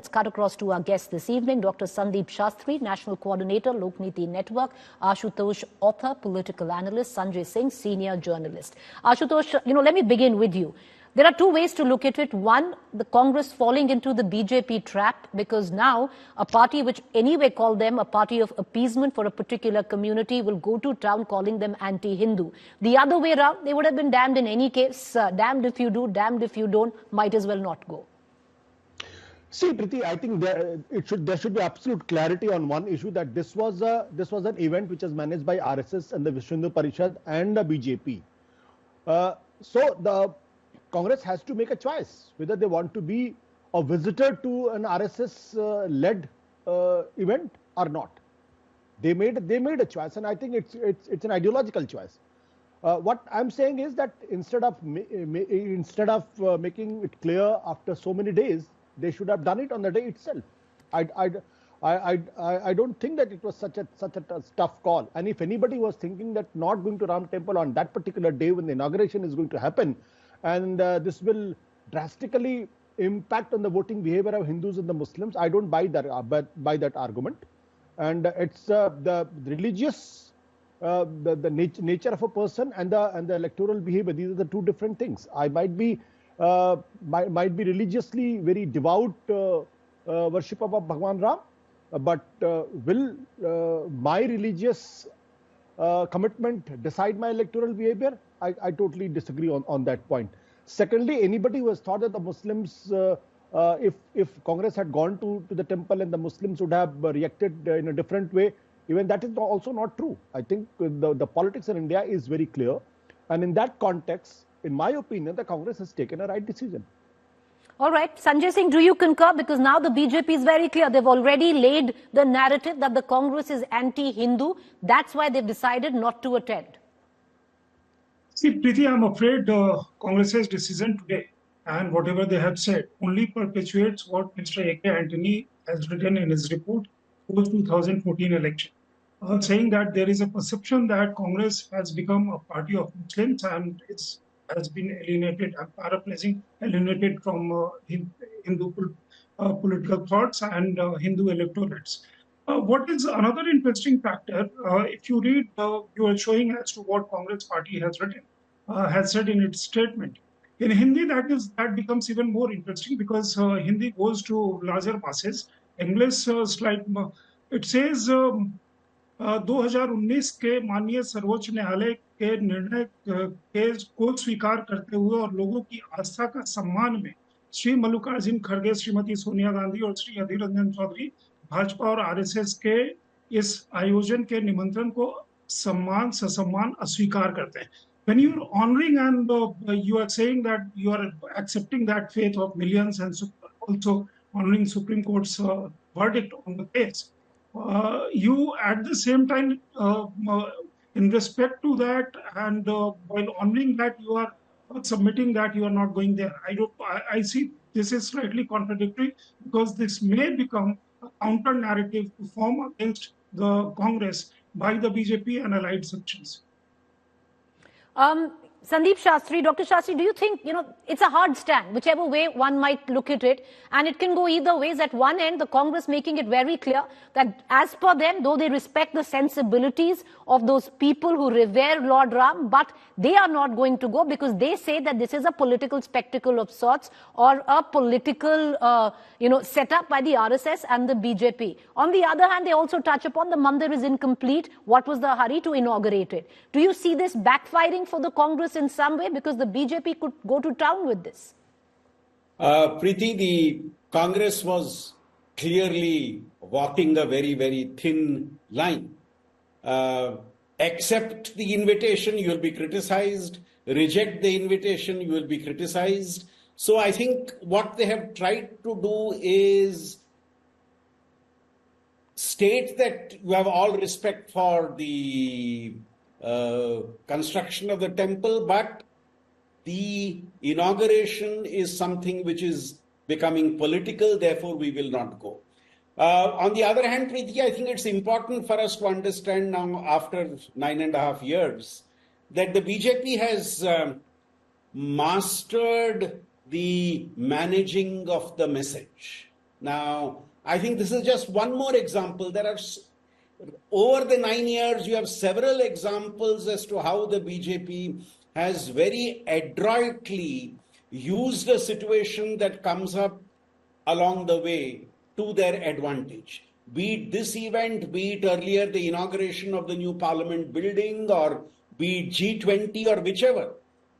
Let's cut across to our guest this evening, Dr. Sandeep Shastri, National Coordinator, Lokniti Network, Ashutosh, author, political analyst, Sanjay Singh, senior journalist. Ashutosh, let me begin with you. There are two ways to look at it. One, the Congress falling into the BJP trap, because now a party which anyway called them a party of appeasement for a particular community will go to town calling them anti-Hindu. The other way around, they would have been damned in any case. Damned if you do, damned if you don't, might as well not go. See, Preeti, I think there should be absolute clarity on one issue, that this was an event which was managed by RSS and the Vishwa Hindu Parishad and the BJP. So the Congress has to make a choice whether they want to be a visitor to an RSS-led event or not. They made a choice, and I think it's an ideological choice. What I'm saying is that instead of making it clear after so many days, they should have done it on the day itself. I don't think that it was such a tough call. And if anybody was thinking that not going to Ram Temple on that particular day when the inauguration is going to happen, and this will drastically impact on the voting behavior of Hindus and the Muslims, I don't buy that argument. And it's the religious, the nature of a person and the electoral behavior. These are the two different things. I might be religiously very devout worshipper of Bhagwan Ram, but will my religious commitment decide my electoral behavior? I totally disagree on that point. Secondly, anybody who has thought that the Muslims, if Congress had gone to the temple and the Muslims would have reacted in a different way, even that is also not true. I think the politics in India is very clear, and in that context, in my opinion, the Congress has taken a right decision. All right. Sanjay Singh, do you concur? Because now the BJP is very clear. They've already laid the narrative that the Congress is anti-Hindu. That's why they've decided not to attend. See, Preeti, I'm afraid Congress's decision today and whatever they have said only perpetuates what Mr. A.K. Antony has written in his report post 2014 election, saying that there is a perception that Congress has become a party of Muslims and has been alienated, I'm paraphrasing, alienated from Hindu political thoughts and Hindu electorates. What is another interesting factor, if you read, you are showing as to what Congress party has written, has said in its statement. In Hindi, that becomes even more interesting because Hindi goes to larger masses. English, it says 2019 के माननीय सर्वोच्च न्यायालय के निर्णय को स्वीकार करते हुए और लोगों की आस्था का सम्मान में श्री मल्लिकार्जुन खड़गे, श्रीमती सोनिया गांधी और श्री अधीर रंजन चौधरी भाजपा और आरएसएस के इस आयोजन के निमंत्रण को ससम्मान अस्वीकार करते हैं. When you are honoring and you are saying that you are accepting that faith of millions and also honoring Supreme Court's verdict on the case, you at the same time, in respect to that and while honoring that, you are submitting that you are not going there. I see this is slightly contradictory because this may become a counter narrative to form against the Congress by the BJP and allied sections. Sandeep Shastri, Dr. Shastri, do you think, it's a hard stand, whichever way one might look at it, and it can go either ways. At one end, the Congress making it very clear that as per them, though they respect the sensibilities of those people who revere Lord Ram, but they are not going to go because they say that this is a political spectacle of sorts or a political, set up by the RSS and the BJP. On the other hand, they also touch upon the mandir is incomplete. What was the hurry to inaugurate it? Do you see this backfiring for the Congress in some way, because the BJP could go to town with this? Preeti, the Congress was clearly walking a very, very thin line. Accept the invitation, you will be criticized. Reject the invitation, you will be criticized. So I think what they have tried to do is state that you have all respect for the construction of the temple, but the inauguration is something which is becoming political, therefore we will not go. On the other hand, Preeti, I think it's important for us to understand now, after 9.5 years, that the BJP has mastered the managing of the message. Now, I think this is just one more example. There are over the 9 years, you have several examples as to how the BJP has very adroitly used a situation that comes up along the way to their advantage. Be it this event, be it earlier the inauguration of the new parliament building, or be it G20 or whichever.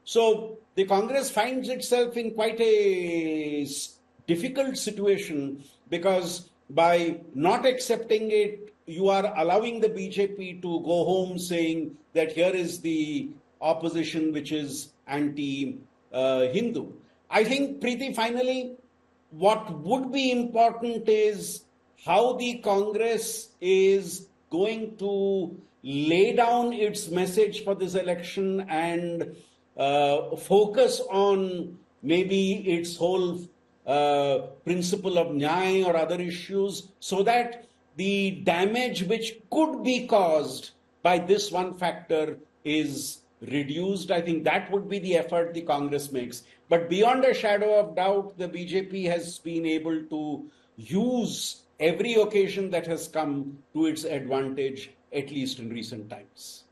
So the Congress finds itself in quite a difficult situation, because by not accepting it, you are allowing the BJP to go home saying that here is the opposition which is anti-Hindu. I think, Preeti, finally, what would be important is how the Congress is going to lay down its message for this election and focus on maybe its whole principle of Nyay or other issues, so that the damage which could be caused by this one factor is reduced. I think that would be the effort the Congress makes. But beyond a shadow of doubt, the BJP has been able to use every occasion that has come to its advantage, at least in recent times.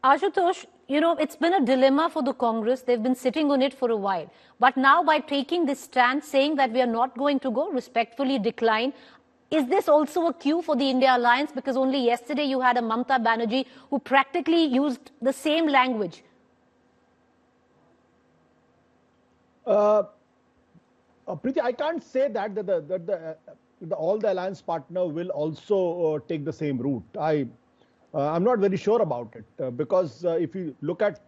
Ashutosh, it's been a dilemma for the Congress. They've been sitting on it for a while. But now, by taking this stand, saying that we are not going to go, respectfully decline, is this also a cue for the India Alliance? Because only yesterday you had a Mamata Banerjee who practically used the same language. Preeti, I can't say that all the alliance partner will also take the same route. I'm not very sure about it, because if you look at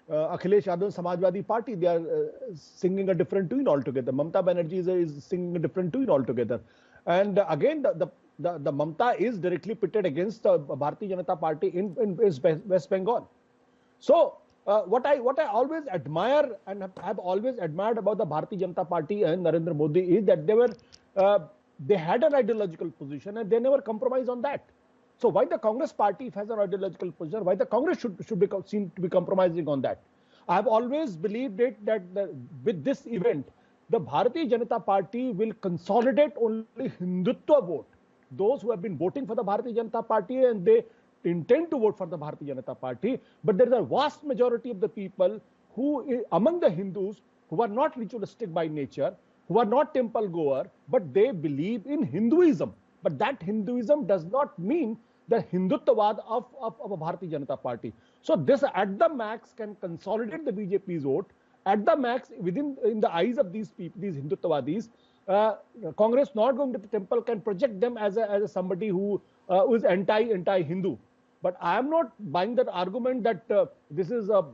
Akhilesh Yadav Samajwadi Party, they are singing a different tune altogether. Mamata Banerjee is singing a different tune altogether. And again, the Mamata is directly pitted against the Bharatiya Janata Party in West Bengal. So what I always admire and have always admired about the Bharatiya Janata Party and Narendra Modi is that they had an ideological position and they never compromise on that. So why the Congress party, if has an ideological position, why the Congress should be seen to be compromising on that? I have always believed that with this event, the Bharatiya Janata Party will consolidate only Hindutva vote. Those who have been voting for the Bharatiya Janata Party and they intend to vote for the Bharatiya Janata Party, but there is a vast majority of the people who, among the Hindus, who are not ritualistic by nature, who are not temple goer, but they believe in Hinduism. But that Hinduism does not mean the Hindutvavad of a Bharatiya Janata Party. So this at the max can consolidate the BJP's vote. At the max, in the eyes of these people, these Hindutvadis, Congress not going to the temple can project them as somebody who is anti-Hindu. But I am not buying that argument that this is a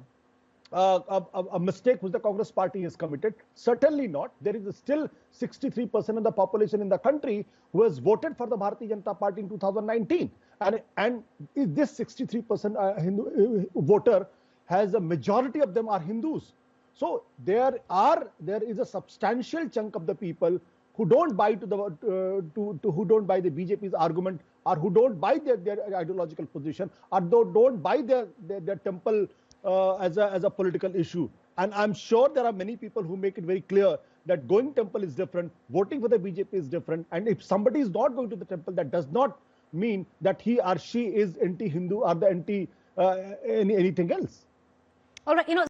mistake which the Congress party has committed. Certainly not. There is still 63% of the population in the country who has voted for the Bharatiya Janata Party in 2019. And this 63% Hindu voter has a majority of them are Hindus. So there is a substantial chunk of the people who don't buy who don't buy the BJP's argument, or who don't buy their ideological position, or don't buy their temple as a political issue. And I'm sure there are many people who make it very clear that going temple is different, voting for the BJP is different. And if somebody is not going to the temple, that does not mean that he or she is anti-Hindu or the anything else. All right,